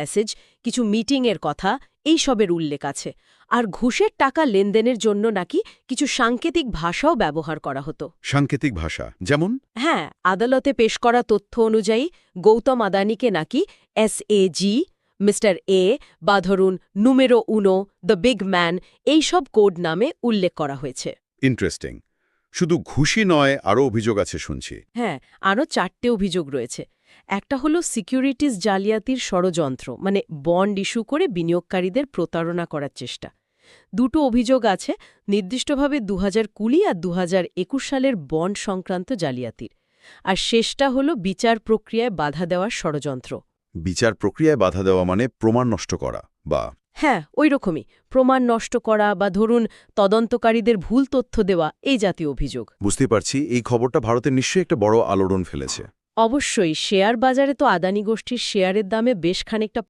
Message, কিছু মিটিংয়ের কথা এইসবের উল্লেখ আছে। আর ঘুষের টাকা লেনদেনের জন্য নাকি কিছু সাংকেতিক ভাষাও ব্যবহার করা হতো। সাংকেতিক ভাষা যেমন? হ্যাঁ, আদালতে পেশ করা তথ্য অনুযায়ী গৌতম আদানিকে নাকি SAG, মিস্টার এ বা ধরুন নুমেরো উনো, দ্য বিগ ম্যান এইসব কোড নামে উল্লেখ করা হয়েছে। ইন্টারেস্টিং। শুধু ঘুষি নয়, আরও অভিযোগ আছে শুনছি। হ্যাঁ, আরও 4টে অভিযোগ রয়েছে। একটা হলো সিকিউরিটিজ জালিয়াতির ষড়যন্ত্র, মানে বন্ড ইস্যু করে বিনিয়োগকারীদের প্রতারণা করার চেষ্টা। 2টো অভিযোগ আছে নির্দিষ্টভাবে 2020 আর 2021 সালের বন্ড সংক্রান্ত জালিয়াতির। আর শেষটা হলো বিচার প্রক্রিয়ায় বাধা দেওয়ার ষড়যন্ত্র। বিচার প্রক্রিয়ায় বাধা দেওয়া মানে প্রমাণ নষ্ট করা বা? হ্যাঁ, ওই রকমই প্রমাণ নষ্ট করা বা ধরুন তদন্তকারীদের ভুল তথ্য দেওয়া, এই জাতীয় অভিযোগ। বুঝতে পারছি, এই খবরটা ভারতে নিশ্চয়ই একটা বড় আলোড়ন ফেলেছে। অবশ্যই শেয়ার বাজারে তো আদানি গোষ্ঠীর শেয়ারের দামে বেশ খানিকটা